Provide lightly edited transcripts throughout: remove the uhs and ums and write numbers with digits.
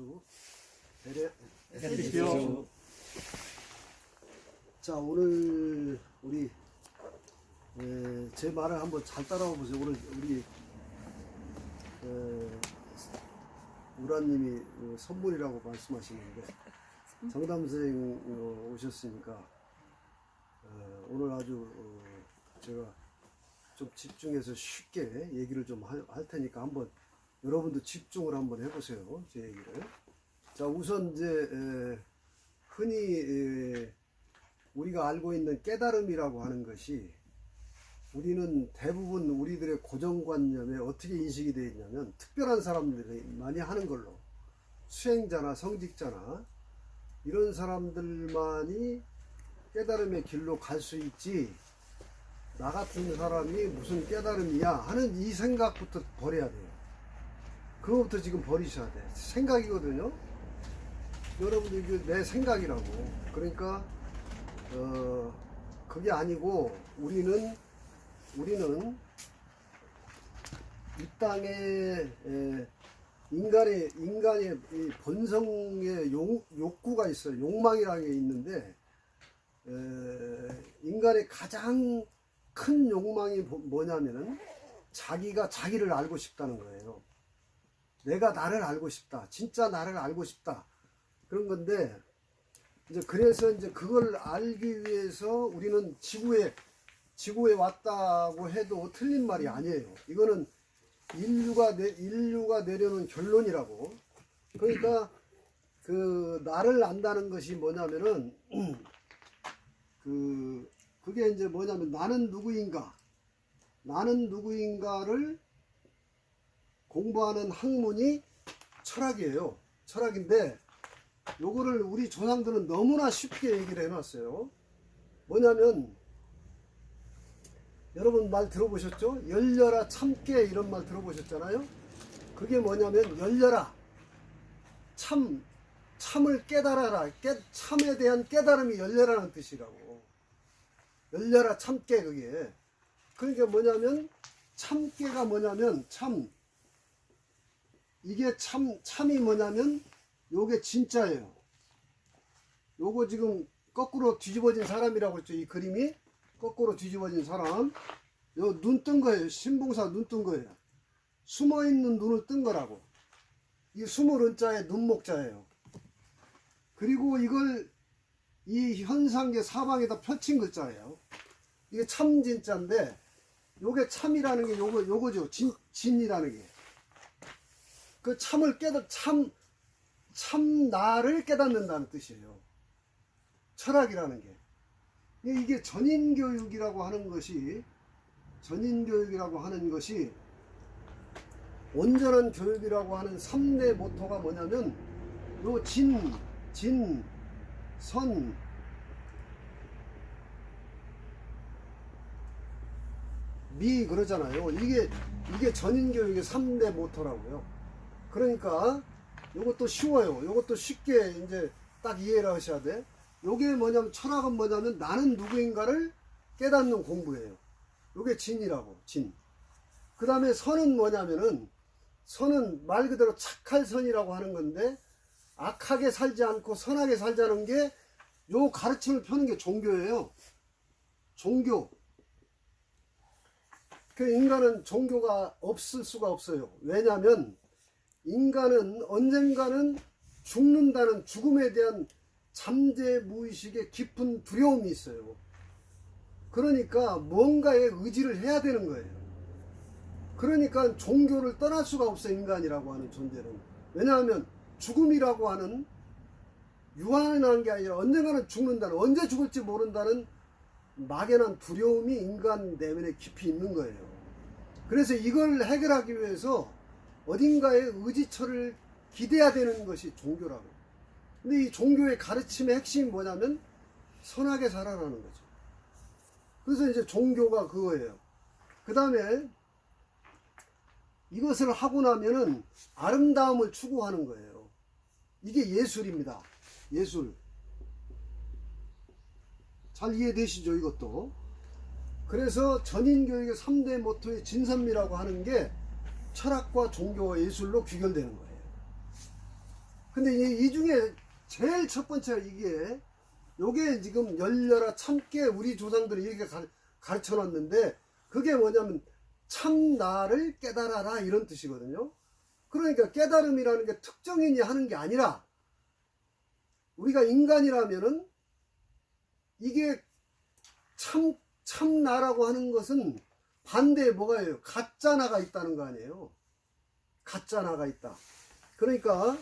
교수 베레 에티교. 자, 오늘 우리 제 말을 한번 잘 따라와 보세요. 오늘 우리 우라님이 선물이라고 말씀하시는데 정담 선생 오셨으니까 오늘 아주 제가 좀 집중해서 쉽게 얘기를 좀 할 테니까 한번 여러분도 집중을 한번 해보세요. 제 얘기를. 자, 우선 이제 흔히 우리가 알고 있는 깨달음이라고 하는 것이, 우리는 대부분 우리들의 고정관념에 어떻게 인식이 되어 있냐면, 특별한 사람들이 많이 하는 걸로, 수행자나 성직자나 이런 사람들만이 깨달음의 길로 갈 수 있지, 나 같은 사람이 무슨 깨달음이야 하는 이 생각부터 버려야 돼요. 그거부터 지금 버리셔야 돼. 생각이거든요. 여러분들 이게 내 생각이라고. 그러니까 그게 아니고 우리는 이 땅에 인간의 이 본성의 욕구가 있어요. 욕망이라는 게 있는데, 인간의 가장 큰 욕망이 뭐냐면은 자기가 자기를 알고 싶다는 거예요. 내가 나를 알고 싶다. 진짜 나를 알고 싶다. 그런 건데, 이제 그래서 이제 그걸 알기 위해서 우리는 지구에 왔다고 해도 틀린 말이 아니에요. 이거는 인류가 내려놓은 결론이라고. 그러니까 그 나를 안다는 것이 뭐냐면은 그게 이제 뭐냐면 나는 누구인가를 공부하는 학문이 철학이에요. 철학인데 요거를 우리 조상들은 너무나 쉽게 얘기를 해놨어요. 뭐냐면, 여러분 말 들어보셨죠? 열려라 참깨 이런 말 들어보셨잖아요. 그게 뭐냐면, 열려라, 참을 깨달아라, 참에 대한 깨달음이 열려라는 뜻이라고. 열려라 참깨. 그게 그러니까 뭐냐면, 참깨가 뭐냐면 이게 참이 뭐냐면 요게 진짜예요. 요거 지금 거꾸로 뒤집어진 사람이라고 했죠. 이 그림이 거꾸로 뒤집어진 사람. 요 눈 뜬 거예요. 신봉사 눈 뜬 거예요. 숨어있는 눈을 뜬 거라고. 이 숨을 은자에 눈목자예요. 그리고 이걸 이 현상계 사방에다 펼친 글자예요. 이게 참진자인데, 요게 참이라는 게 요거죠. 진이라는 게. 그 참을 참 나를 깨닫는다는 뜻이에요. 철학이라는 게. 이게 전인교육이라고 하는 것이, 온전한 교육이라고 하는 3대 모토가 뭐냐면, 요 선, 미 그러잖아요. 이게 전인교육의 3대 모토라고요. 그러니까 요것도 쉬워요. 요것도 쉽게 이제 딱 이해를 하셔야 돼. 요게 뭐냐면, 철학은 뭐냐면 나는 누구인가를 깨닫는 공부예요. 요게 진이라고. 진. 그 다음에 선은 뭐냐면은, 선은 말 그대로 착할 선이라고 하는 건데, 악하게 살지 않고 선하게 살자는 게 요 가르침을 펴는 게 종교예요. 종교. 그 인간은 종교가 없을 수가 없어요. 왜냐하면 인간은 언젠가는 죽는다는, 죽음에 대한 잠재무의식의 깊은 두려움이 있어요. 그러니까 뭔가의 의지를 해야 되는 거예요. 그러니까 종교를 떠날 수가 없어요. 인간이라고 하는 존재는. 왜냐하면 죽음이라고 하는, 유한한 게 아니라 언젠가는 죽는다는, 언제 죽을지 모른다는 막연한 두려움이 인간 내면에 깊이 있는 거예요. 그래서 이걸 해결하기 위해서 어딘가의 의지처를 기대야 되는 것이 종교라고. 근데 이 종교의 가르침의 핵심이 뭐냐면 선하게 살아라는 거죠. 그래서 이제 종교가 그거예요. 그 다음에 이것을 하고 나면은 아름다움을 추구하는 거예요. 이게 예술입니다. 예술. 잘 이해되시죠? 이것도. 그래서 전인교육의 3대 모토의 진선미라고 하는 게 철학과 종교와 예술로 귀결되는 거예요. 근데 이 중에 제일 첫 번째가 이게, 요게 지금 열려라 참깨 우리 조상들이 이렇게 가르쳐 놨는데, 그게 뭐냐면 참 나를 깨달아라 이런 뜻이거든요. 그러니까 깨달음이라는 게 특정인이 하는 게 아니라, 우리가 인간이라면은 이게 참 나라고 하는 것은 반대에 뭐가요? 가짜 나가 있다는 거 아니에요. 가짜 나가 있다. 그러니까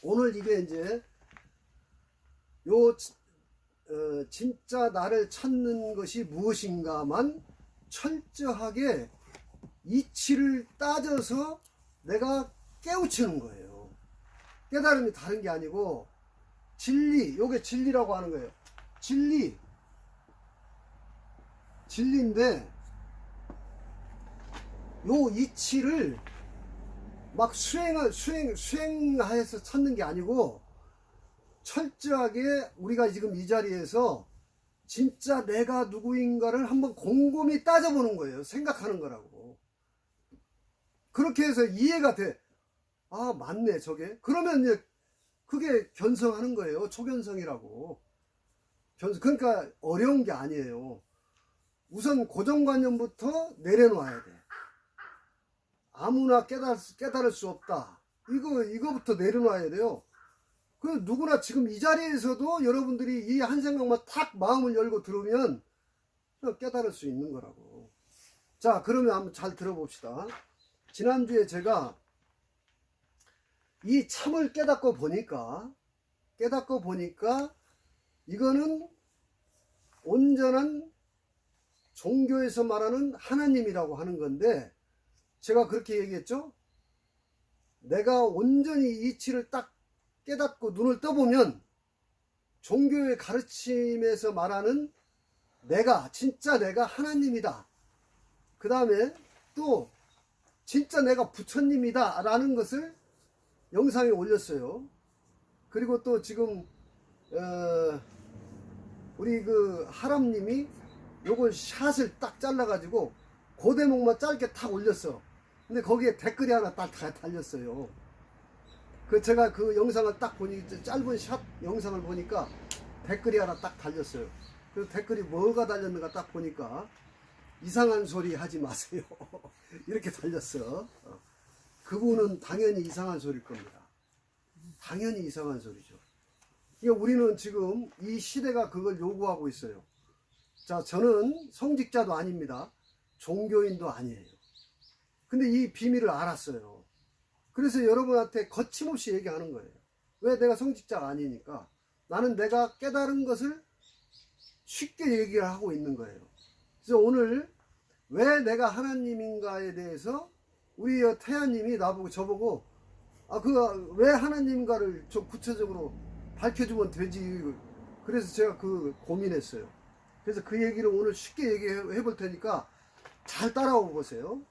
오늘 이게 이제 진짜 나를 찾는 것이 무엇인가만 철저하게 이치를 따져서 내가 깨우치는 거예요. 깨달음이 다른 게 아니고 진리, 요게 진리라고 하는 거예요. 진리인데 요 이치를 막 수행하여서 찾는 게 아니고, 철저하게 우리가 지금 이 자리에서 진짜 내가 누구인가를 한번 곰곰이 따져보는 거예요. 생각하는 거라고. 그렇게 해서 이해가 돼. 아, 맞네 저게. 그러면 이제 그게 견성하는 거예요. 초견성이라고. 그러니까 어려운 게 아니에요. 우선 고정관념부터 내려놓아야 돼. 아무나 깨달을 수 없다. 이거부터 내려놔야 돼요. 그 누구나 지금 이 자리에서도 여러분들이 이 한 생각만 탁 마음을 열고 들으면 깨달을 수 있는 거라고. 자, 그러면 한번 잘 들어봅시다. 지난주에 제가 이 참을 깨닫고 보니까 이거는 온전한 종교에서 말하는 하나님이라고 하는 건데, 제가 그렇게 얘기했죠. 내가 온전히 이치를 딱 깨닫고 눈을 떠보면 종교의 가르침에서 말하는 진짜 내가 하나님이다. 그 다음에 또 진짜 내가 부처님이다 라는 것을 영상에 올렸어요. 그리고 또 지금 우리 그 하람님이 요걸 샷을 딱 잘라가지고 그 대목만 짧게 탁 올렸어. 근데 거기에 댓글이 하나 딱 달렸어요. 제가 그 영상을 딱 보니, 짧은 샷 영상을 보니까 댓글이 하나 딱 달렸어요. 그 댓글이 뭐가 달렸는가 딱 보니까, 이상한 소리 하지 마세요. 이렇게 달렸어. 그분은 당연히 이상한 소리일 겁니다. 당연히 이상한 소리죠. 그러니까 우리는 지금 이 시대가 그걸 요구하고 있어요. 자, 저는 성직자도 아닙니다. 종교인도 아니에요. 근데 이 비밀을 알았어요. 그래서 여러분한테 거침없이 얘기하는 거예요. 왜? 내가 성직자가 아니니까. 나는 내가 깨달은 것을 쉽게 얘기를 하고 있는 거예요. 그래서 오늘 왜 내가 하나님인가에 대해서 우리 태아님이 저보고 왜 하나님인가를 좀 구체적으로 밝혀주면 되지. 그래서 제가 고민했어요. 그래서 그 얘기를 오늘 쉽게 얘기해 볼 테니까 잘 따라오 보세요.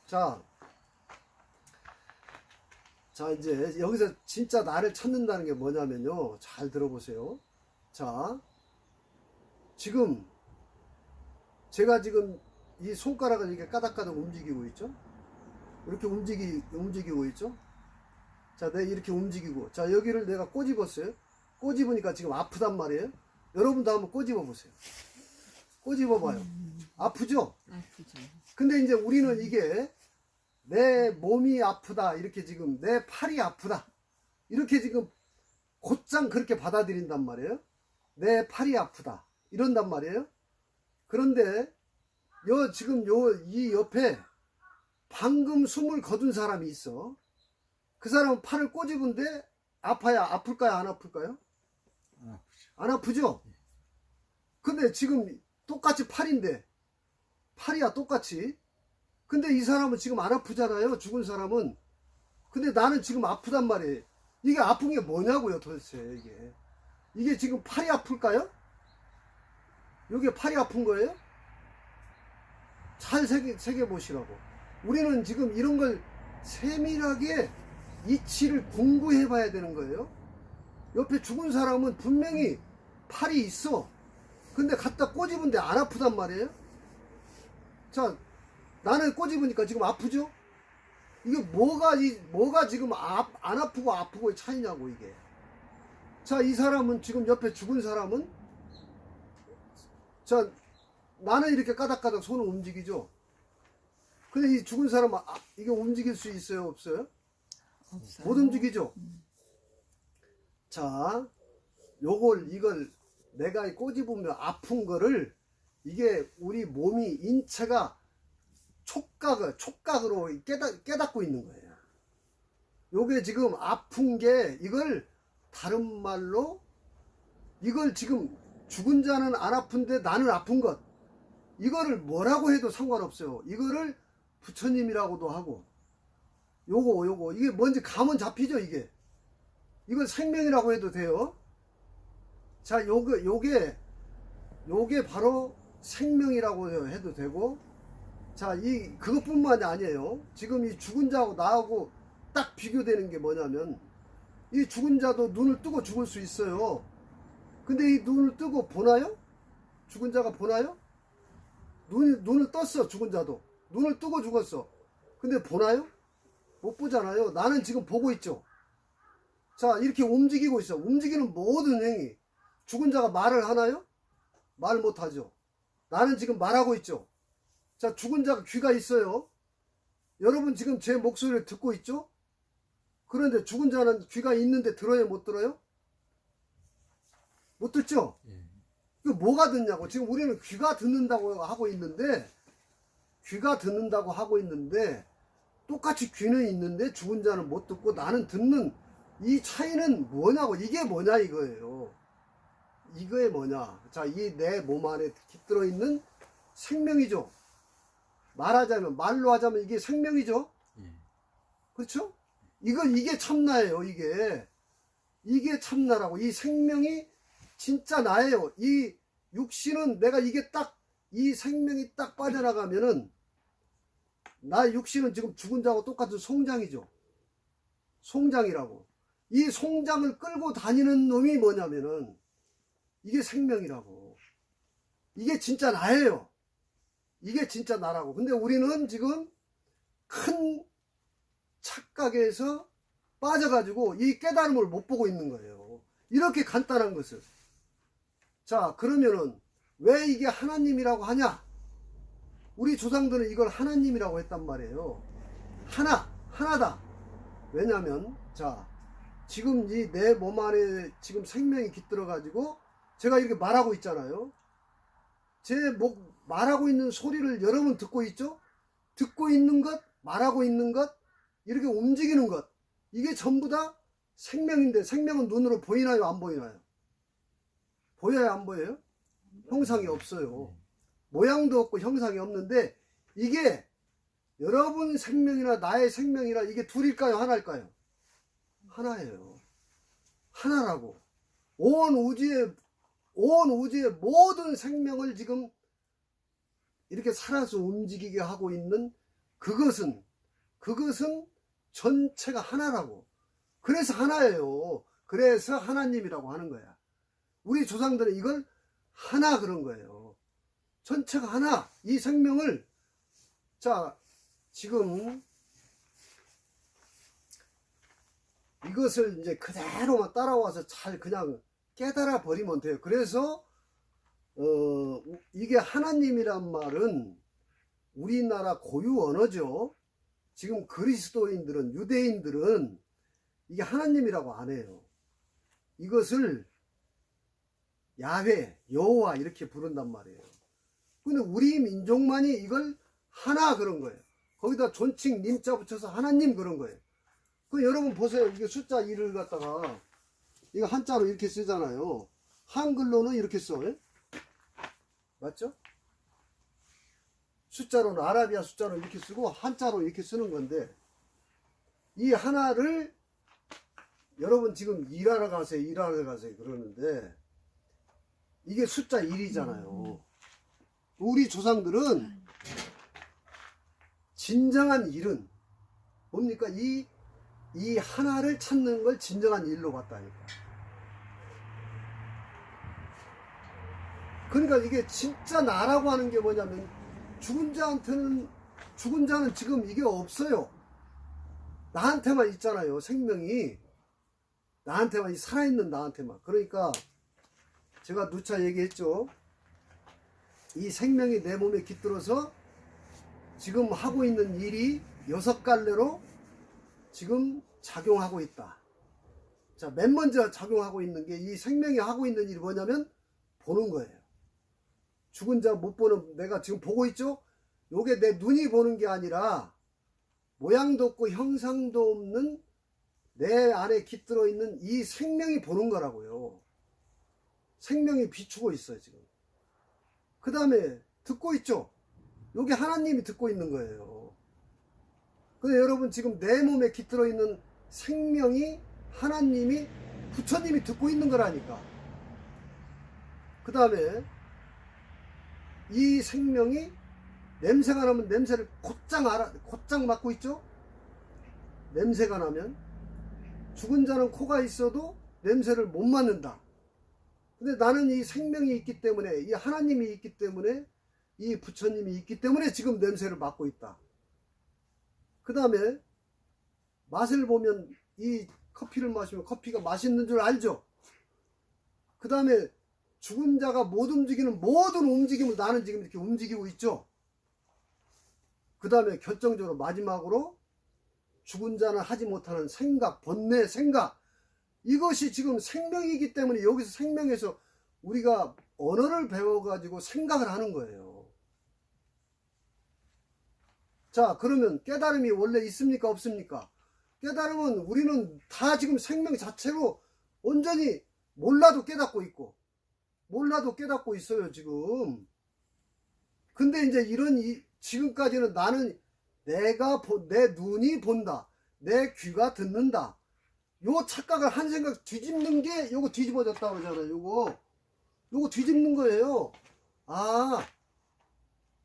자, 이제 여기서 진짜 나를 찾는다는 게 뭐냐면요. 잘 들어보세요. 자, 제가 지금 이 손가락을 이렇게 까닥까닥 움직이고 있죠? 이렇게 움직이고 있죠? 자, 내가 이렇게 움직이고, 자, 여기를 내가 꼬집었어요. 꼬집으니까 지금 아프단 말이에요. 여러분도 한번 꼬집어 보세요. 꼬집어 봐요. 아프죠? 아프죠. 근데 이제 우리는 이게 내 몸이 아프다, 이렇게 지금 내 팔이 아프다, 이렇게 지금 곧장 그렇게 받아들인단 말이에요. 내 팔이 아프다 이런단 말이에요. 그런데 지금 이 옆에 방금 숨을 거둔 사람이 있어. 그 사람은 팔을 꼬집은데 아플까요? 안 아플까요? 안 아프죠? 근데 지금 똑같이 팔이야 똑같이. 근데 이 사람은 지금 안 아프잖아요, 죽은 사람은. 근데 나는 지금 아프단 말이에요. 이게 아픈 게 뭐냐고요 도대체. 이게 지금 팔이 아플까요? 이게 팔이 아픈 거예요? 잘 새겨보시라고. 우리는 지금 이런 걸 세밀하게 이치를 공부해 봐야 되는 거예요. 옆에 죽은 사람은 분명히 팔이 있어. 근데 갖다 꼬집은데 안 아프단 말이에요. 자, 나는 꼬집으니까 지금 아프죠? 이게 뭐가 지금 안 아프고 아프고의 차이냐고, 이게. 자, 이 사람은 지금 옆에 죽은 사람은, 자, 나는 이렇게 까닥까닥 손을 움직이죠. 근데 이 죽은 사람은 이게 움직일 수 있어요, 없어요? 없어요. 못 움직이죠. 자, 이걸 내가 꼬집으면 아픈 거를, 이게 우리 몸이, 인체가 촉각으로 깨닫고 있는 거예요. 요게 지금 아픈 게, 이걸 다른 말로, 이걸 지금 죽은 자는 안 아픈데 나는 아픈 것, 이거를 뭐라고 해도 상관없어요. 이거를 부처님이라고도 하고, 요거 이게 뭔지 감은 잡히죠. 이걸 생명이라고 해도 돼요. 자, 요게 바로 생명이라고 해도 되고, 자, 그것뿐만이 아니에요. 지금 이 죽은 자하고 나하고 딱 비교되는 게 뭐냐면, 이 죽은 자도 눈을 뜨고 죽을 수 있어요. 근데 이 눈을 뜨고 보나요? 죽은 자가 보나요? 눈을 떴어, 죽은 자도. 눈을 뜨고 죽었어. 근데 보나요? 못 보잖아요. 나는 지금 보고 있죠. 자, 이렇게 움직이고 있어. 움직이는 모든 행위. 죽은 자가 말을 하나요? 말 못하죠. 나는 지금 말하고 있죠. 자, 죽은 자가 귀가 있어요. 여러분 지금 제 목소리를 듣고 있죠? 그런데 죽은 자는 귀가 있는데 들어요, 못 들어요? 못 듣죠? 그 뭐가 듣냐고. 지금 우리는 귀가 듣는다고 하고 있는데, 똑같이 귀는 있는데 죽은 자는 못 듣고 나는 듣는 이 차이는 뭐냐고. 이게 뭐냐 이거예요. 이거에 뭐냐. 자, 이 내 몸 안에 깃들어 있는 생명이죠. 말로 하자면 이게 생명이죠. 그렇죠? 이게 참나예요. 이게 참나라고. 이 생명이 진짜 나예요. 이 육신은 내가 이 생명이 딱 빠져나가면은, 나 육신은 지금 죽은 자하고 똑같은 송장이죠. 송장이라고. 이 송장을 끌고 다니는 놈이 뭐냐면은, 이게 생명이라고. 이게 진짜 나예요. 이게 진짜 나라고. 근데 우리는 지금 큰 착각에서 빠져가지고 이 깨달음을 못 보고 있는 거예요. 이렇게 간단한 것을. 자, 그러면은 왜 이게 하나님이라고 하냐? 우리 조상들은 이걸 하나님이라고 했단 말이에요. 하나다. 왜냐면, 자, 지금 이 내 몸 안에 지금 생명이 깃들어가지고 제가 이렇게 말하고 있잖아요. 말하고 있는 소리를 여러분 듣고 있죠? 듣고 있는 것, 말하고 있는 것, 이렇게 움직이는 것, 이게 전부 다 생명인데, 생명은 눈으로 보이나요, 안 보이나요? 보여요, 안 보여요? 형상이 없어요. 모양도 없고 형상이 없는데, 이게 여러분 생명이나 나의 생명이나 이게 둘일까요, 하나일까요? 하나예요. 하나라고. 온 우주의 모든 생명을 지금 이렇게 살아서 움직이게 하고 있는 그것은 전체가 하나라고. 그래서 하나예요. 그래서 하나님이라고 하는 거야. 우리 조상들은 이걸 하나 그런 거예요. 전체가 하나. 이 생명을, 자, 지금 이것을 이제 그대로만 따라와서 잘 그냥 깨달아 버리면 돼요. 그래서 이게 하나님이란 말은 우리나라 고유 언어죠. 지금 그리스도인들은, 유대인들은 이게 하나님이라고 안 해요. 이것을 야훼, 여호와 이렇게 부른단 말이에요. 근데 우리 민족만이 이걸 하나 그런 거예요. 거기다 존칭 님자 붙여서 하나님 그런 거예요. 그 여러분 보세요. 이게 숫자 1을 갖다가 이거 한자로 이렇게 쓰잖아요. 한글로는 이렇게 써. 예? 맞죠? 숫자로는 아라비아 숫자로 이렇게 쓰고 한자로 이렇게 쓰는 건데, 이 하나를 여러분 지금 일하러 가세요 그러는데, 이게 숫자 1이잖아요. 우리 조상들은 진정한 일은 뭡니까? 이 하나를 찾는 걸 진정한 일로 봤다니까. 그러니까 이게 진짜 나라고 하는 게 뭐냐면, 죽은 자는 지금 이게 없어요. 나한테만 있잖아요. 생명이 나한테만, 이 살아있는 나한테만. 그러니까 제가 누차 얘기했죠. 이 생명이 내 몸에 깃들어서 지금 하고 있는 일이 6갈래로 지금 작용하고 있다. 자, 맨 먼저 작용하고 있는 게, 이 생명이 하고 있는 일이 뭐냐면 보는 거예요. 죽은 자 못 보는, 내가 지금 보고 있죠? 요게 내 눈이 보는 게 아니라 모양도 없고 형상도 없는 내 안에 깃들어 있는 이 생명이 보는 거라고요. 생명이 비추고 있어요, 지금. 그 다음에 듣고 있죠? 요게 하나님이 듣고 있는 거예요. 근데 여러분, 지금 내 몸에 깃들어 있는 생명이 하나님이, 부처님이 듣고 있는 거라니까. 그 다음에 이 생명이 냄새가 나면 냄새를 곧장 맡고 있죠? 냄새가 나면. 죽은 자는 코가 있어도 냄새를 못 맡는다. 근데 나는 이 생명이 있기 때문에, 이 하나님이 있기 때문에, 이 부처님이 있기 때문에 지금 냄새를 맡고 있다. 그 다음에 맛을 보면, 이 커피를 마시면 커피가 맛있는 줄 알죠? 그 다음에 죽은 자가 못 움직이는 모든 움직임을 나는 지금 이렇게 움직이고 있죠? 그 다음에 결정적으로 마지막으로 죽은 자는 하지 못하는 생각, 번뇌 생각, 이것이 지금 생명이기 때문에 여기서 생명에서 우리가 언어를 배워가지고 생각을 하는 거예요. 자, 그러면 깨달음이 원래 있습니까? 없습니까? 깨달음은 우리는 다 지금 생명 자체로 온전히 몰라도 깨닫고 있고, 몰라도 깨닫고 있어요, 지금. 근데 이제 지금까지는 나는 내 눈이 본다, 내 귀가 듣는다, 요 착각을 한 생각 뒤집는 게 요거 뒤집어졌다 그러잖아요. 요거 뒤집는 거예요. 아,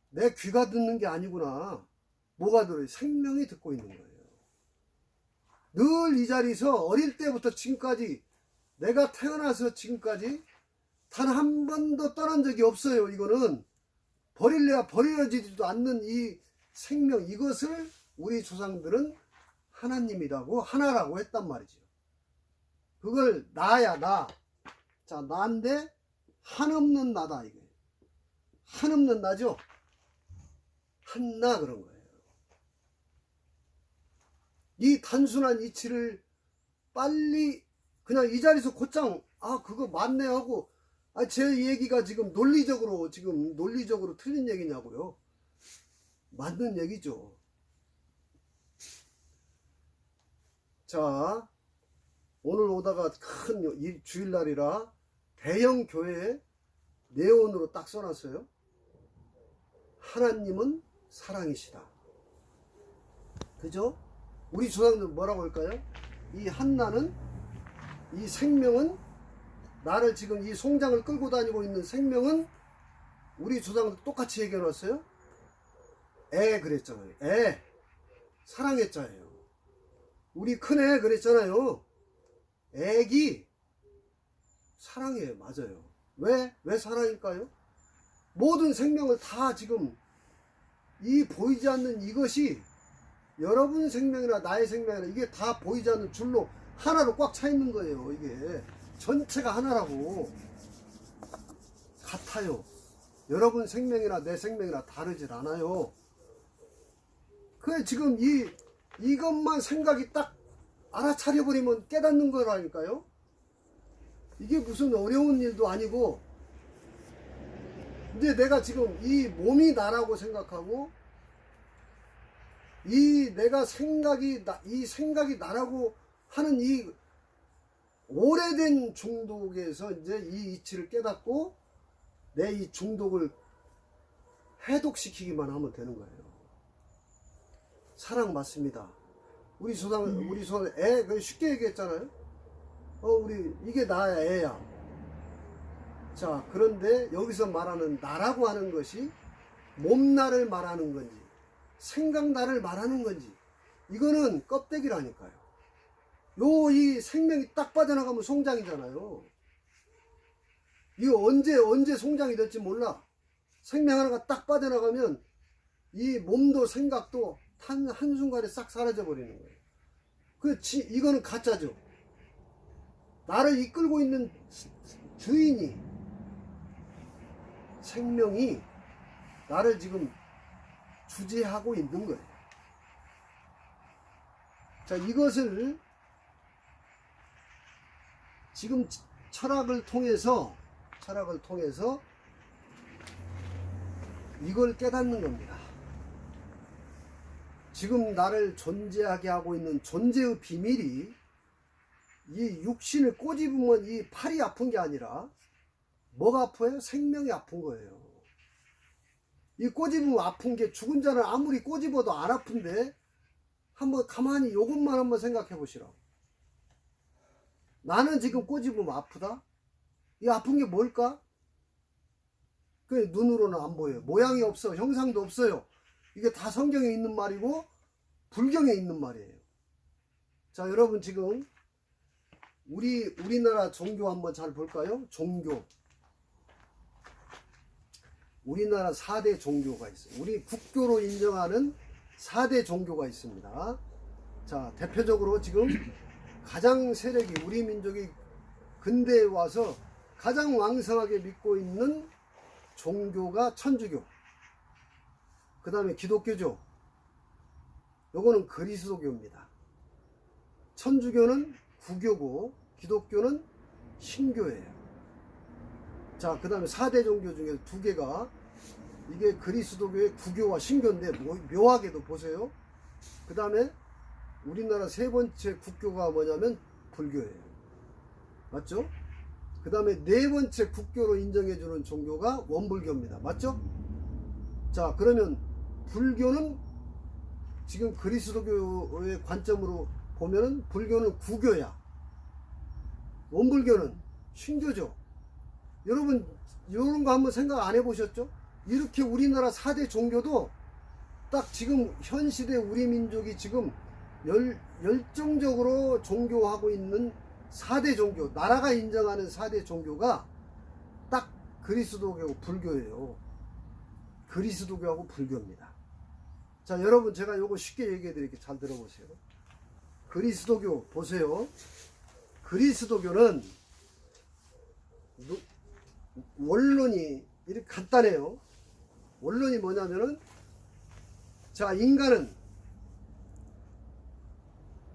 내 귀가 듣는 게 아니구나. 뭐가 들어요? 생명이 듣고 있는 거예요. 늘 이 자리에서 어릴 때부터 지금까지, 내가 태어나서 지금까지 단 한 번도 떠난 적이 없어요. 이거는 버릴래야 버려지지도 않는 이 생명, 이것을 우리 조상들은 하나님이라고, 하나라고 했단 말이죠. 그걸 나야, 나. 자, 나인데 한없는 나다, 이게. 한없는 나죠? 한나, 그런 거예요. 이 단순한 이치를 빨리 그냥 이 자리에서 곧장, 아, 그거 맞네 하고, 아, 제 얘기가 지금 논리적으로 틀린 얘기냐고요? 맞는 얘기죠. 자, 오늘 오다가 큰 주일날이라 대형 교회에 네온으로 딱 써놨어요. 하나님은 사랑이시다. 그죠? 우리 조상들 뭐라고 할까요? 이 한나는, 이 생명은, 나를 지금 이 송장을 끌고 다니고 있는 생명은 우리 조상들 똑같이 얘기해놨어요. 그랬잖아요. 사랑했잖아요. 우리 큰애 그랬잖아요. 애기 사랑해요. 맞아요. 왜 사랑일까요? 모든 생명을 다 지금 이 보이지 않는 이것이, 여러분 생명이나 나의 생명이나 이게 다 보이지 않는 줄로 하나로 꽉 차 있는 거예요. 이게 전체가 하나라고. 같아요. 여러분 생명이나 내 생명이나 다르질 않아요. 그래, 지금 이것만 생각이 딱 알아차려버리면 깨닫는 거라니까요. 이게 무슨 어려운 일도 아니고, 이제 내가 지금 이 몸이 나라고 생각하고, 이 생각이 나라고 하는 이 오래된 중독에서 이제 이 이치를 깨닫고 내 이 중독을 해독시키기만 하면 되는 거예요. 사랑 맞습니다. 우리 조상 쉽게 얘기했잖아요. 이게 나야, 애야. 자, 그런데 여기서 말하는 나라고 하는 것이 몸나를 말하는 건지, 생각나를 말하는 건지, 이거는 껍데기라니까요. 이 생명이 딱 빠져나가면 송장이잖아요. 이거 언제 송장이 될지 몰라. 생명 하나가 딱 빠져나가면 이 몸도 생각도 한순간에 싹 사라져 버리는 거예요. 이거는 가짜죠. 나를 이끌고 있는 주인이, 생명이 나를 지금 주재하고 있는 거예요. 자, 이것을 지금 철학을 통해서 이걸 깨닫는 겁니다. 지금 나를 존재하게 하고 있는 존재의 비밀이, 이 육신을 꼬집으면 이 팔이 아픈 게 아니라 뭐가 아파요? 생명이 아픈 거예요. 이 꼬집으면 아픈 게, 죽은 자는 아무리 꼬집어도 안 아픈데, 한번 가만히 이것만 한번 생각해 보시라고. 나는 지금 꼬집으면 아프다? 이 아픈 게 뭘까? 그 눈으로는 안 보여요. 모양이 없어, 형상도 없어요. 이게 다 성경에 있는 말이고 불경에 있는 말이에요. 자, 여러분 지금 우리나라 종교 한번 잘 볼까요? 종교. 우리나라 4대 종교가 있어요. 우리 국교로 인정하는 4대 종교가 있습니다. 자, 대표적으로 지금 가장 세력이, 우리 민족이 근대에 와서 가장 왕성하게 믿고 있는 종교가 천주교, 그 다음에 기독교죠. 요거는 그리스도교입니다. 천주교는 구교고 기독교는 신교예요. 자, 그 다음에 4대 종교 중에 2개가, 이게 그리스도교의 구교와 신교인데, 묘하게도 보세요. 그 다음에 우리나라 3번째 국교가 뭐냐면 불교예요. 맞죠? 그 다음에 4번째 국교로 인정해주는 종교가 원불교입니다. 맞죠? 자, 그러면 불교는 지금 그리스도교의 관점으로 보면은 불교는 구교야. 원불교는 신교죠. 여러분, 이런 거 한번 생각 안 해보셨죠? 이렇게 우리나라 4대 종교도 딱 지금 현 시대 우리 민족이 지금 열정적으로 종교하고 있는 4대 종교, 나라가 인정하는 4대 종교가 딱 그리스도교하고 불교예요. 그리스도교하고 불교입니다. 자, 여러분, 제가 요거 쉽게 얘기해 드릴게요. 잘 들어보세요. 그리스도교 보세요. 그리스도교는 원론이 이렇게 간단해요. 원론이 뭐냐면은, 자, 인간은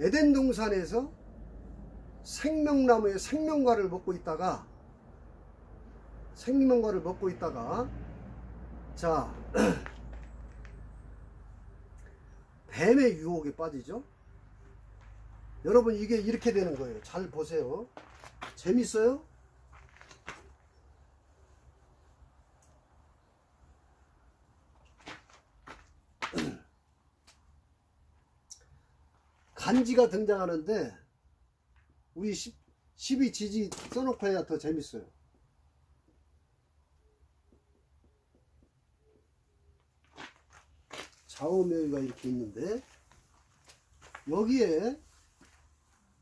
에덴 동산에서 생명나무의 생명과를 먹고 있다가 자, 뱀의 유혹에 빠지죠. 여러분, 이게 이렇게 되는 거예요. 잘 보세요. 재밌어요? 간지가 등장하는데, 우리 12지지 써놓고 해야 더 재밌어요. 좌우명이가 이렇게 있는데, 여기에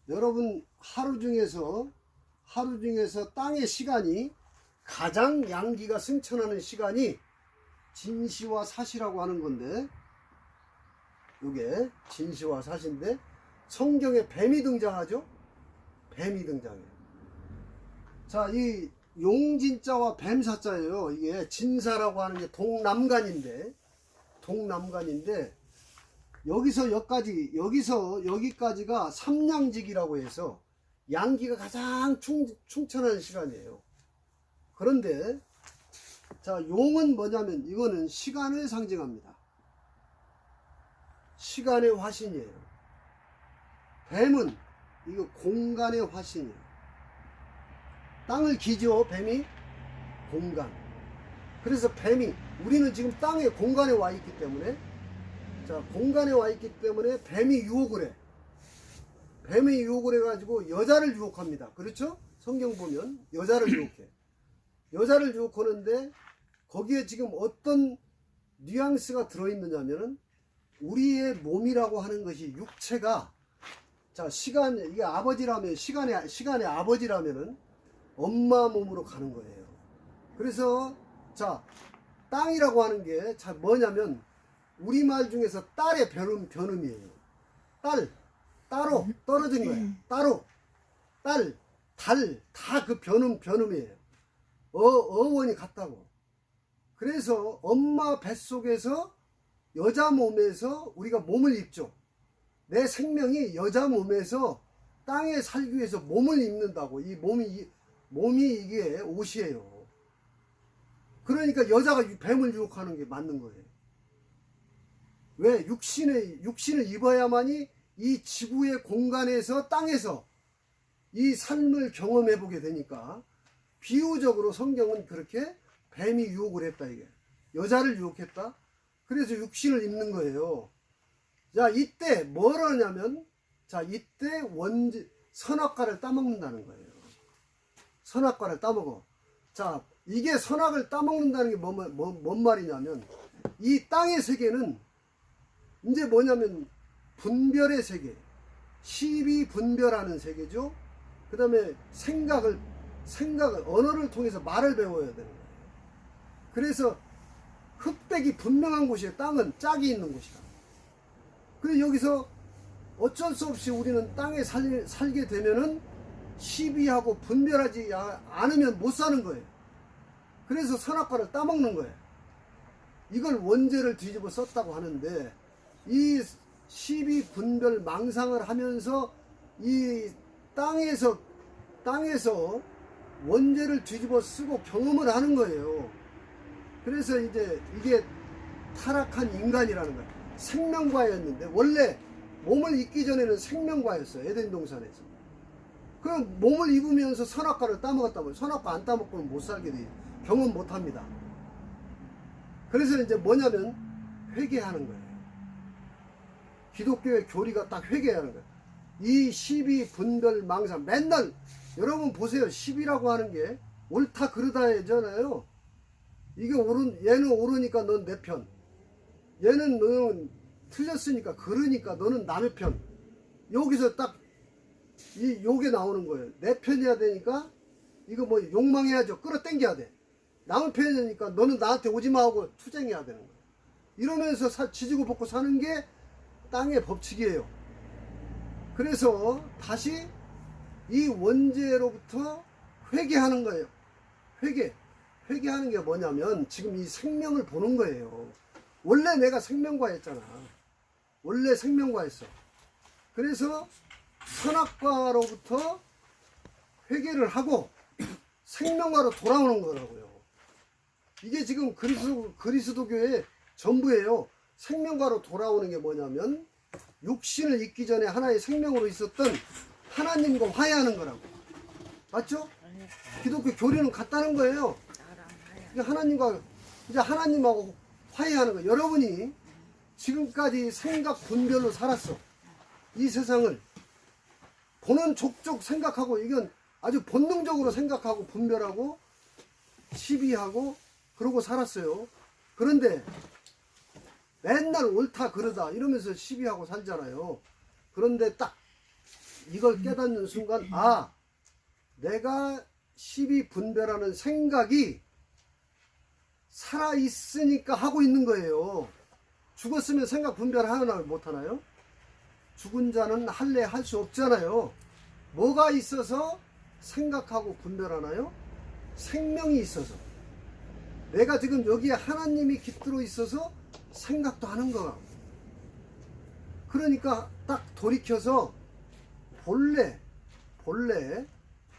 여러분 하루 중에서 땅의 시간이 가장 양기가 승천하는 시간이 진시와 사시라고 하는 건데, 이게 진시와 사시인데, 성경에 뱀이 등장하죠? 뱀이 등장해요. 자, 이 용진자와 뱀사자예요. 이게 진사라고 하는 게 동남간인데, 여기서 여기까지가 삼양직이라고 해서 양기가 가장 충천하는 시간이에요. 그런데 자, 용은 뭐냐면 이거는 시간을 상징합니다. 시간의 화신이에요. 뱀은 이거 공간의 화신이에요. 땅을 기죠. 뱀이 공간. 그래서 뱀이, 우리는 지금 땅에 공간에 와 있기 때문에, 자, 공간에 와 있기 때문에 뱀이 유혹을 해. 뱀이 유혹을 해가지고 여자를 유혹합니다. 그렇죠? 성경 보면 여자를 유혹해. 여자를 유혹하는데 거기에 지금 어떤 뉘앙스가 들어있느냐면은, 우리의 몸이라고 하는 것이, 육체가, 자, 이게 아버지라면, 시간의 아버지라면은 엄마 몸으로 가는 거예요. 그래서 자, 땅이라고 하는 게 뭐냐면, 우리말 중에서 딸의 변음이에요. 따로 떨어진 거야. 따로 딸, 달, 다 그 변음이에요. 어원이 같다고. 그래서 엄마 뱃속에서 여자 몸에서 우리가 몸을 입죠. 내 생명이 여자 몸에서 땅에 살기 위해서 몸을 입는다고. 이 몸이 이게 옷이에요. 그러니까 여자가 뱀을 유혹하는 게 맞는 거예요. 왜? 육신을 입어야만이 이 지구의 공간에서 땅에서 이 삶을 경험해 보게 되니까, 비유적으로 성경은 그렇게 뱀이 유혹을 했다, 이게. 여자를 유혹했다? 그래서 육신을 입는 거예요. 자, 이때 뭘 하냐면, 자, 이때 선악과를 따먹는다는 거예요. 선악과를 따먹어. 자, 이게 선악을 따먹는다는 게 뭔 말이냐면, 이 땅의 세계는 이제 뭐냐면 분별의 세계, 12분별하는 세계죠. 그 다음에 생각을 언어를 통해서 말을 배워야 되는 거예요. 그래서 흑백이 분명한 곳이에요. 땅은 짝이 있는 곳이다. 그래서 여기서 어쩔 수 없이 우리는 땅에 살게 되면은 시비하고 분별하지 않으면 못 사는 거예요. 그래서 선악과를 따먹는 거예요. 이걸 원죄를 뒤집어 썼다고 하는데, 이 시비분별 망상을 하면서 이 땅에서 원죄를 뒤집어 쓰고 경험을 하는 거예요. 그래서 이제 이게 타락한 인간이라는 거예요. 생명과였는데, 원래 몸을 입기 전에는 생명과였어요. 에덴 동산에서. 그 몸을 입으면서 선악과를 따먹었다면, 선악과 안 따먹고는 못 살게 돼요. 경험 못 합니다. 그래서 이제 뭐냐면 회개하는 거예요. 기독교의 교리가 딱 회개하는 거예요. 이 시비분별 망상, 맨날 여러분 보세요. 시비라고 하는 게 옳다 그르다잖아요. 이게 얘는 옳으니까 넌 내 편, 너는 틀렸으니까 그러니까 너는 남의 편. 여기서 딱 이 욕에 나오는 거예요. 내 편이야 되니까 이거 뭐 욕망해야죠. 끌어당겨야 돼. 남의 편이니까 너는 나한테 오지마 하고 투쟁해야 되는 거예요. 이러면서 지지고 볶고 사는 게 땅의 법칙이에요. 그래서 다시 이 원죄로부터 회개하는 거예요. 회개하는 게 뭐냐면 지금 이 생명을 보는 거예요. 원래 내가 생명과였잖아. 원래 생명과였어. 그래서 선악과로부터 회개를 하고 생명과로 돌아오는 거라고요. 이게 지금 그리스도교의 전부예요. 생명과로 돌아오는 게 뭐냐면 육신을 입기 전에 하나의 생명으로 있었던 하나님과 화해하는 거라고. 맞죠? 기독교 교리는 같다는 거예요. 이제 하나님하고 화해하는 거예요. 여러분이 지금까지 생각 분별로 살았어. 이 세상을 보는 족족 생각하고, 이건 아주 본능적으로 생각하고 분별하고 시비하고 그러고 살았어요. 그런데 맨날 옳다 그러다 이러면서 시비하고 살잖아요. 그런데 딱 이걸 깨닫는 순간, 아, 내가 시비 분별하는 생각이 살아있으니까 하고 있는 거예요. 죽었으면 생각 분별 하나 못하나요? 죽은 자는 할래 할 수 없잖아요. 뭐가 있어서 생각하고 분별하나요? 생명이 있어서. 내가 지금 여기에 하나님이 깃들어 있어서 생각도 하는 거야. 그러니까 딱 돌이켜서 본래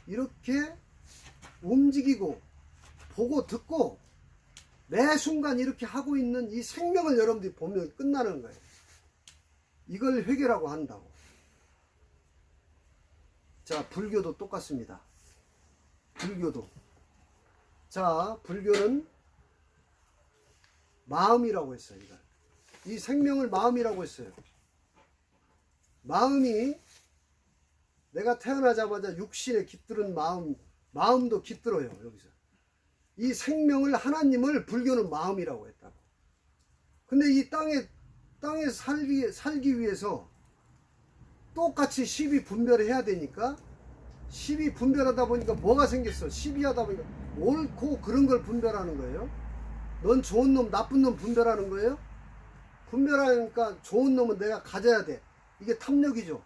이렇게 움직이고 보고 듣고 매 순간 이렇게 하고 있는 이 생명을 여러분들이 보면 끝나는 거예요. 이걸 회개라고 한다고. 자, 불교도 똑같습니다. 불교도. 자, 불교는 마음이라고 했어요. 이걸. 이 생명을 마음이라고 했어요. 마음이 내가 태어나자마자 육신에 깃들은 마음도 깃들어요. 여기서. 이 생명을, 하나님을 불교는 마음이라고 했다고. 근데 이 땅에 살기 위해서 똑같이 시비 분별을 해야 되니까, 시비 분별하다 보니까 뭐가 생겼어? 시비하다 보니까 옳고 그런 걸 분별하는 거예요. 넌 좋은 놈, 나쁜 놈 분별하는 거예요. 분별하니까 좋은 놈은 내가 가져야 돼. 이게 탐욕이죠.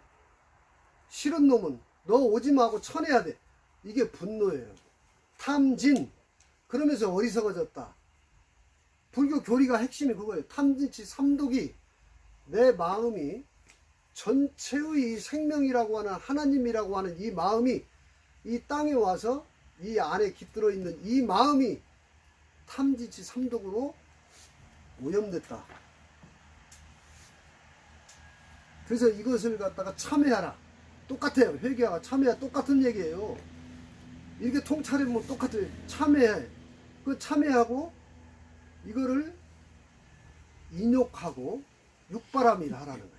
싫은 놈은 너 오지마 하고 쳐내야 돼. 이게 분노예요. 탐진. 그러면서 어리석어졌다. 불교 교리가 핵심이 그거예요. 탐진치 삼독이 내 마음이 전체의 생명이라고 하는 하나님이라고 하는 이 마음이 이 땅에 와서 이 안에 깃들어 있는 이 마음이 탐진치 삼독으로 오염됐다. 그래서 이것을 갖다가 참회하라. 똑같아요. 회개와 참회와 똑같은 얘기예요. 이렇게 통찰해보면 똑같아요. 참회해. 그 참회하고 이거를 인욕하고 육바람이라 하라는 거예요.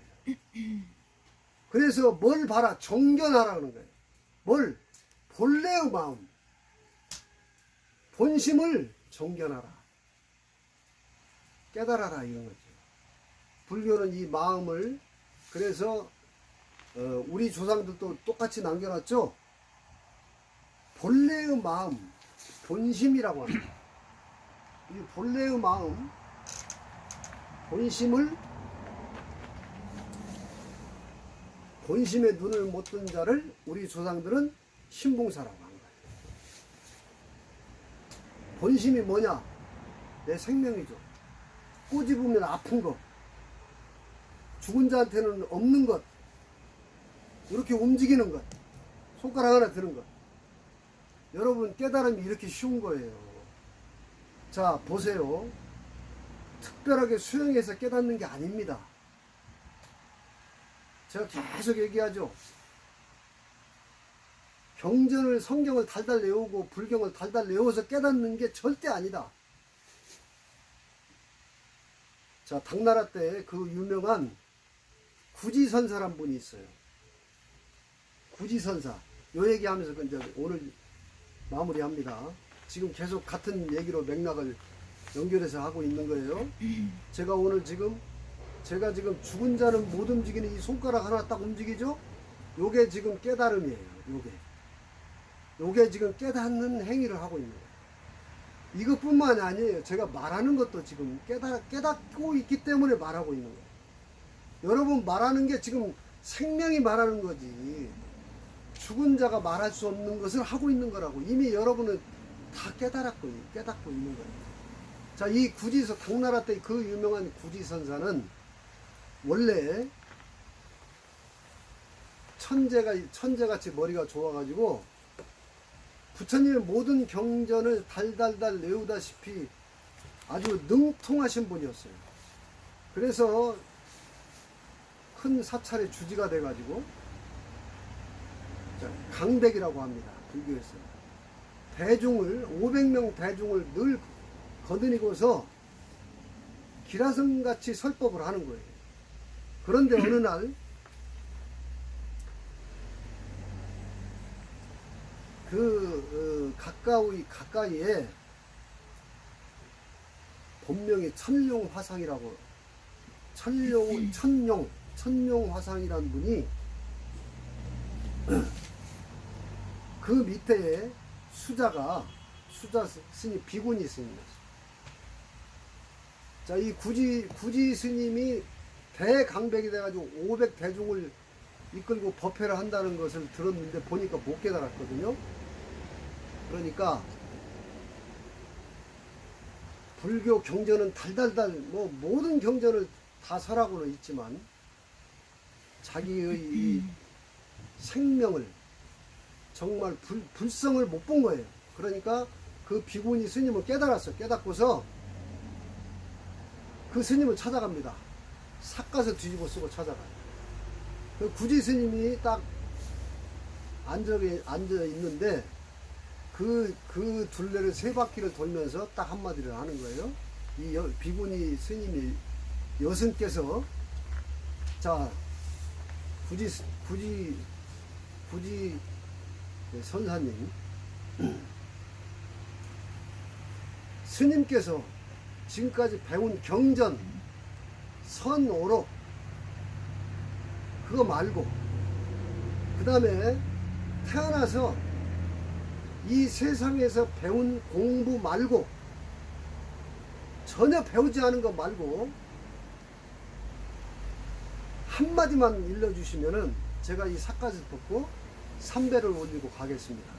그래서 뭘 봐라? 정견하라는 거예요. 뭘? 본래의 마음. 본심을 정견하라. 깨달아라 이런 거죠. 불교는 이 마음을 그래서 우리 조상들도 똑같이 남겨놨죠. 본래의 마음, 본심이라고 합니다. 이 본래의 마음, 본심을 본심에 눈을 못 뜬 자를 우리 조상들은 신봉사라고 한 거예요. 본심이 뭐냐? 내 생명이죠. 꼬집으면 아픈 것, 죽은 자한테는 없는 것, 이렇게 움직이는 것, 손가락 하나 드는 것. 여러분 깨달음이 이렇게 쉬운 거예요. 자 보세요. 특별하게 수행해서 깨닫는 게 아닙니다. 제가 계속 얘기하죠. 경전을 성경을 달달 외우고 불경을 달달 외워서 깨닫는 게 절대 아니다. 자 당나라 때 그 유명한 구지선사란 분이 있어요. 구지선사. 요 얘기하면서 이제 오늘 마무리합니다. 지금 계속 같은 얘기로 맥락을 연결해서 하고 있는 거예요. 제가 오늘 지금 죽은 자는 못 움직이는 이 손가락 하나 딱 움직이죠? 요게 지금 깨달음이에요. 요게 지금 깨닫는 행위를 하고 있는 거예요. 이것뿐만이 아니에요. 제가 말하는 것도 지금 깨닫고 있기 때문에 말하고 있는 거예요. 여러분 말하는 게 지금 생명이 말하는 거지. 죽은 자가 말할 수 없는 것을 하고 있는 거라고. 이미 여러분은 다 깨닫고 있는 거예요. 자, 이 당나라 때 그 유명한 구지선사는 원래 천재같이 머리가 좋아가지고 부처님의 모든 경전을 달달달 외우다시피 아주 능통하신 분이었어요. 그래서 큰 사찰의 주지가 돼가지고 강백이라고 합니다. 불교에서. 500명 대중을 늘 거느리고서 기라성같이 설법을 하는 거예요. 그런데 어느 날 가까이에 본명이 천룡화상이라고 천룡화상이라는 분이 그 밑에 수자 스님, 비구니 스님이었어요. 자, 이 구지 스님이 대강백이 돼가지고 500대중을 이끌고 법회를 한다는 것을 들었는데 보니까 못 깨달았거든요. 그러니까 불교 경전은 달달달 모든 경전을 다 설하고는 있지만 자기의 이 생명을 정말 불성을 못 본 거예요. 그러니까 그 비구니 스님을 깨달았어요. 깨닫고서 그 스님을 찾아갑니다. 삭가서 뒤집어 쓰고 찾아가요. 그 구지 스님이 딱 앉아 있는데 그 둘레를 3바퀴를 돌면서 딱 한마디를 하는 거예요. 이 비구니 스님이 여승께서 자 구지 선사님 스님께서 지금까지 배운 경전 선오록 그거 말고 그 다음에 태어나서 이 세상에서 배운 공부 말고 전혀 배우지 않은 거 말고 한마디만 일러주시면은 제가 이 삿갓을 벗고 삼배를 올리고 가겠습니다.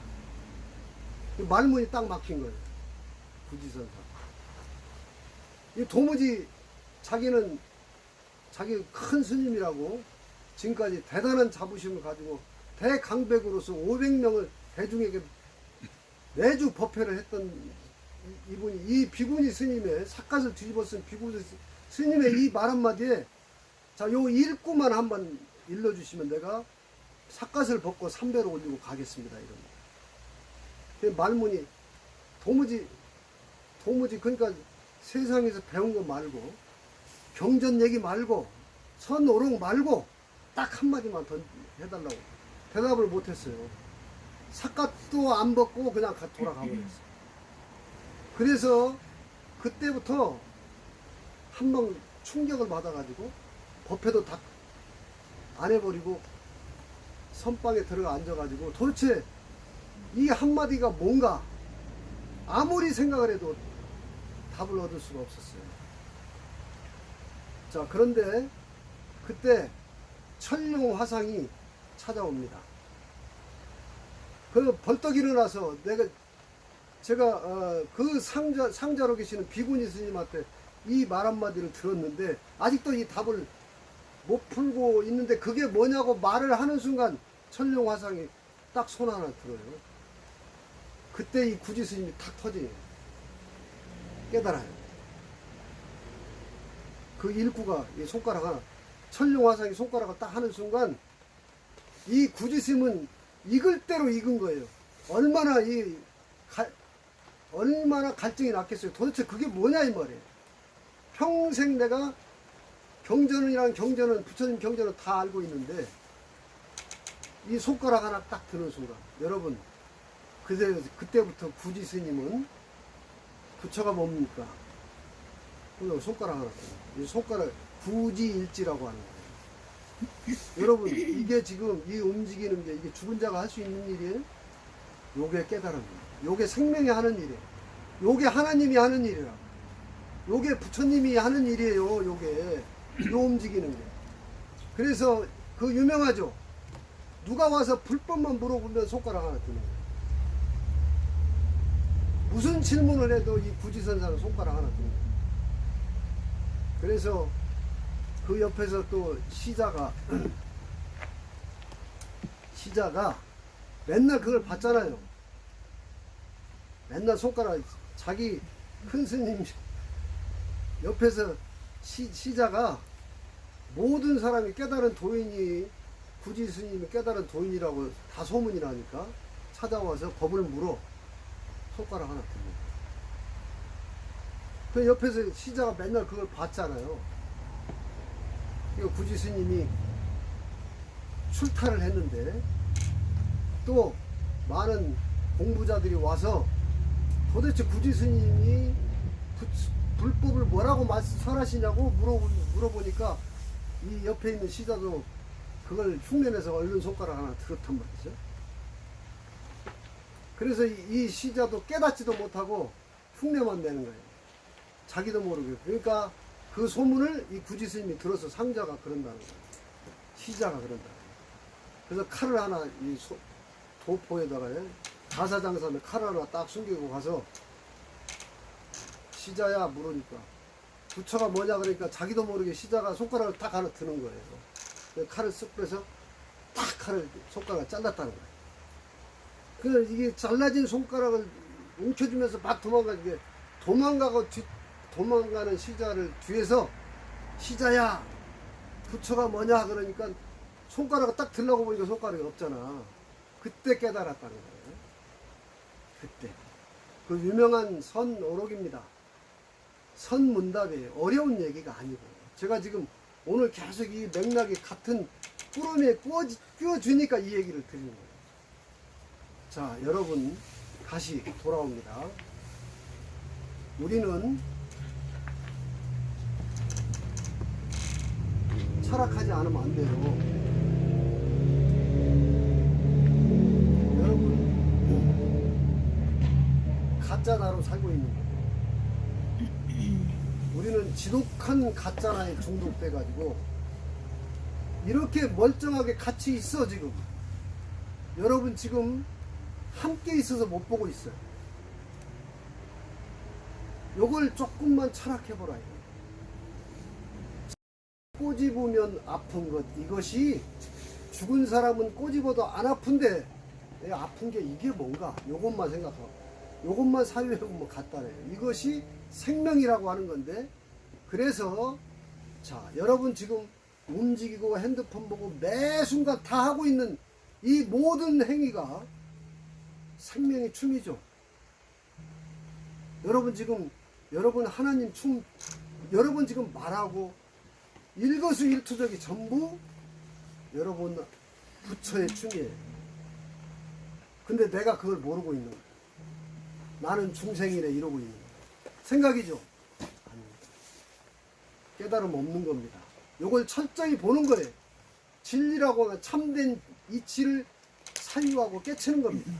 말문이 딱 막힌 거예요. 구지선사. 이 도무지 자기는 자기 큰 스님이라고 지금까지 대단한 자부심을 가지고 대강백으로서 500명을 대중에게 매주 법회를 했던 이분이, 이 비구니 스님의 삿갓을 뒤집어 쓴 비구니 스님의 이 말 한마디에, 자, 요 일구만 한번 일러주시면 내가 삿갓을 벗고 삼배로 올리고 가겠습니다. 이럽니다. 그 말문이 도무지 그러니까 세상에서 배운 거 말고 경전 얘기 말고 선오록 말고 딱 한마디만 더 해달라고 대답을 못했어요. 삿갓도 안 벗고 그냥 돌아가 버렸어요. 그래서 그때부터 한번 충격을 받아가지고 법회도 다 안 해버리고 선방에 들어가 앉아가지고 도대체 이 한마디가 뭔가 아무리 생각을 해도 답을 얻을 수가 없었어요. 자, 그런데 그때 천룡 화상이 찾아옵니다. 그 벌떡 일어나서 제가 그 상자로 계시는 비구니 스님한테 이 말 한마디를 들었는데 아직도 이 답을 못 풀고 있는데 그게 뭐냐고 말을 하는 순간 천룡 화상이 딱 손 하나 들어요. 그때 이 구지 스님이 탁 터지네요. 깨달아요. 그 일구가 이 손가락 하나, 천룡 화상이 손가락을 딱 하는 순간 이 구지 스님은 익을 대로 익은 거예요. 얼마나 갈증이 났겠어요. 도대체 그게 뭐냐 이 말이에요. 평생 내가 경전은 부처님 경전은 다 알고 있는데 이 손가락 하나 딱 드는 순간, 여러분 그때부터 구지 스님은 부처가 뭡니까? 손가락 하나 드는, 이 손가락 구지일지라고 하는 거예요. 여러분 이게 지금 이 움직이는 게 이게 죽은 자가 할 수 있는 일이에요? 요게 깨달음이에요. 요게 생명이 하는 일이에요. 요게 하나님이 하는 일이라. 요게 부처님이 하는 일이에요. 요게 요 움직이는 게. 그래서 그 유명하죠. 누가 와서 불법만 물어보면 손가락 하나 드는 거예요. 무슨 질문을 해도 이 구지선사는 손가락 하나 드는 거예요. 그래서 그 옆에서 또 시자가 맨날 그걸 봤잖아요. 맨날 손가락, 자기 큰 스님 옆에서 시자가 모든 사람이 깨달은 도인이, 구지 스님이 깨달은 도인이라고 다 소문이 나니까 찾아와서 법을 물어 손가락 하나 듭니다. 그 옆에서 시자가 맨날 그걸 봤잖아요. 이거 구지 스님이 출타를 했는데 또 많은 공부자들이 와서 도대체 구지 스님이 불법을 뭐라고 설하시냐고 물어보니까 이 옆에 있는 시자도 그걸 흉내내서 얼른 손가락 하나 들었단 말이죠. 그래서 이 시자도 깨닫지도 못하고 흉내만 내는 거예요. 자기도 모르게. 그러니까 그 소문을 이 구지 스님이 들어서 상자가 그런다는 거예요. 시자가 그런다. 그래서 칼을 하나 이 도포에다가요, 가사장삼에 칼 하나 딱 숨기고 가서 시자야 물으니까 부처가 뭐냐 그러니까 자기도 모르게 시자가 손가락을 딱 하나 드는 거예요. 칼을 쓱 빼서 딱 손가락을 잘랐다는 거예요. 그래서 이게 잘라진 손가락을 움켜쥐면서 막 도망가는 시자를 뒤에서 시자야 부처가 뭐냐 그러니까 손가락을 딱 들라고 보니까 손가락이 없잖아. 그때 깨달았다는 거예요. 그때 그 유명한 선오록입니다. 선문답이에요. 어려운 얘기가 아니고, 제가 지금 오늘 계속 이 맥락이 같은 꾸러미에 끼워주니까 이 얘기를 드리는 거예요. 자, 여러분 다시 돌아옵니다. 우리는 철학하지 않으면 안 돼요. 여러분 가짜 나로 살고 있는 거예요. 우리는 지독한 가짜나에 중독돼 가지고 이렇게 멀쩡하게 같이 있어 지금. 여러분 지금 함께 있어서 못 보고 있어요. 요걸 조금만 철학해보라. 꼬집으면 아픈 것, 이것이 죽은 사람은 꼬집어도 안 아픈데 내가 아픈 게 이게 뭔가, 요것만 생각하고 요것만 사유해 보면 같다래요. 이것이 생명이라고 하는 건데, 그래서 자, 여러분 지금 움직이고 핸드폰 보고 매 순간 다 하고 있는 이 모든 행위가 생명의 춤이죠. 여러분 지금, 여러분 하나님 춤, 여러분 지금 말하고 일거수일투족이 전부 여러분 부처의 춤이에요. 근데 내가 그걸 모르고 있는 거예요. 나는 중생이래 이러고 있는 거예요. 생각이죠? 아닙니다. 깨달음 없는 겁니다. 요걸 철저히 보는 거예요. 진리라고 하면 참된 이치를 사유하고 깨치는 겁니다.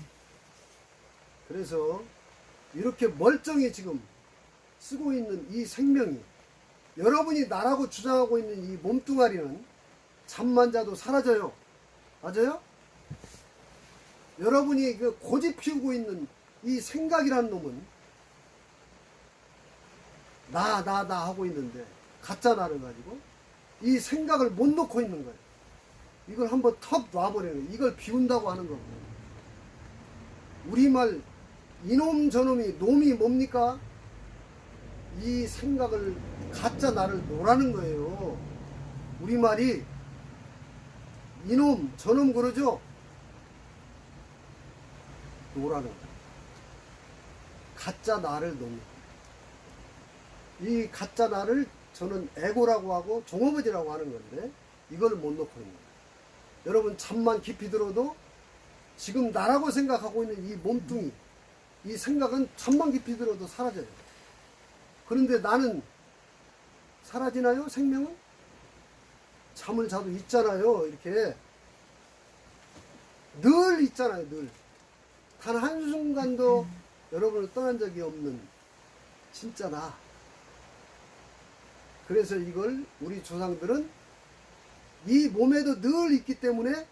그래서 이렇게 멀쩡히 지금 쓰고 있는 이 생명이, 여러분이 나라고 주장하고 있는 이 몸뚱아리는 잠만 자도 사라져요. 맞아요? 여러분이 그 고집 피우고 있는 이 생각이라는 놈은 나 하고 있는데, 가짜 나를 가지고 이 생각을 못 놓고 있는 거예요. 이걸 한번 턱 놔버리는 거예요. 이걸 비운다고 하는 거고. 우리말 이놈 저놈이, 놈이 뭡니까? 이 생각을, 가짜 나를 놓으라는 거예요. 우리말이 이놈 저놈 그러죠? 놓으라는 거예요. 가짜 나를 놓는 거예요. 이 가짜 나를 저는 에고라고 하고 종업원이라고 하는 건데, 이걸 못 놓고 있는 거예요. 여러분 잠만 깊이 들어도 지금 나라고 생각하고 있는 이 몸뚱이, 이 생각은 잠만 깊이 들어도 사라져요. 그런데 나는 사라지나요? 생명은? 잠을 자도 있잖아요. 이렇게 늘 있잖아요. 늘. 단 한순간도 여러분을 떠난 적이 없는 진짜 나. 그래서 이걸 우리 조상들은 이 몸에도 늘 있기 때문에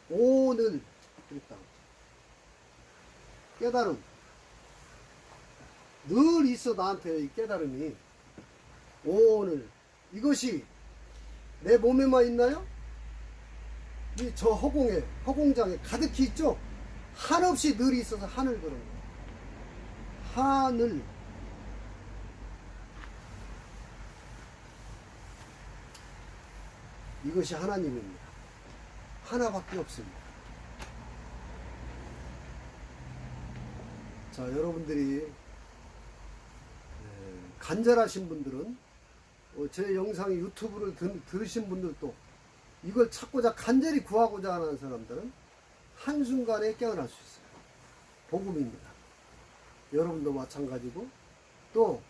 오늘 그랬다. 깨달음 늘 있어. 나한테 이 깨달음이 오늘, 이것이 내 몸에만 있나요? 이 저 허공에, 허공장에 가득히 있죠. 한없이 늘 있어서 하늘 그런 거예요. 하늘. 이것이 하나님입니다. 하나밖에 없습니다. 자, 여러분들이 간절하신 분들은 제 영상 유튜브를 들으신 분들도 이걸 찾고자 간절히 구하고자 하는 사람들은 한순간에 깨어날 수 있어요. 복음입니다. 여러분도 마찬가지고, 또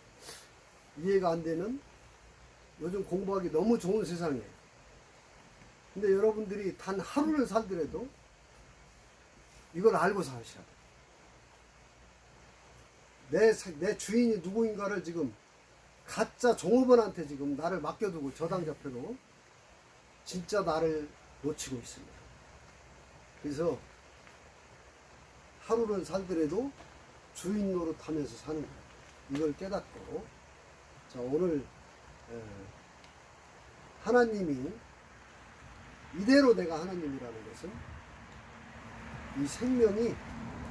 이해가 안 되는, 요즘 공부하기 너무 좋은 세상이에요. 근데 여러분들이 단 하루를 살더라도 이걸 알고 사셔야 돼요. 내 주인이 누구인가를 지금 가짜 종업원한테 지금 나를 맡겨두고 저당 잡혀도 진짜 나를 놓치고 있습니다. 그래서 하루를 살더라도 주인 노릇하면서 사는 거예요. 이걸 깨닫고, 자, 오늘 하나님이 이대로 내가 하나님이라는 것은 이 생명이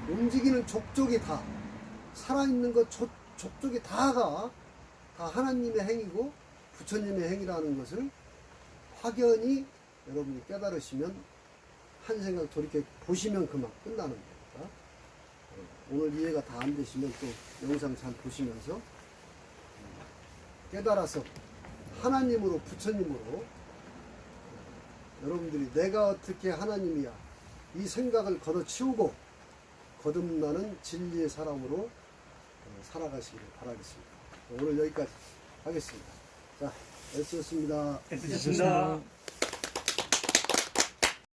움직이는 족족이 다, 살아있는 것 족족이 다가 다 하나님의 행위고 부처님의 행위라는 것을 확연히 여러분이 깨달으시면, 한 생각 돌이켜 보시면 그만 끝나는 겁니다. 오늘 이해가 다 안 되시면 또 영상 잘 보시면서 깨달아서 하나님으로, 부처님으로, 여러분들이 내가 어떻게 하나님이야, 이 생각을 걷어치우고 거듭나는 진리의 사람으로 살아가시기를 바라겠습니다. 오늘 여기까지 하겠습니다. 자, 애쓰셨습니다. 애쓰셨습니다.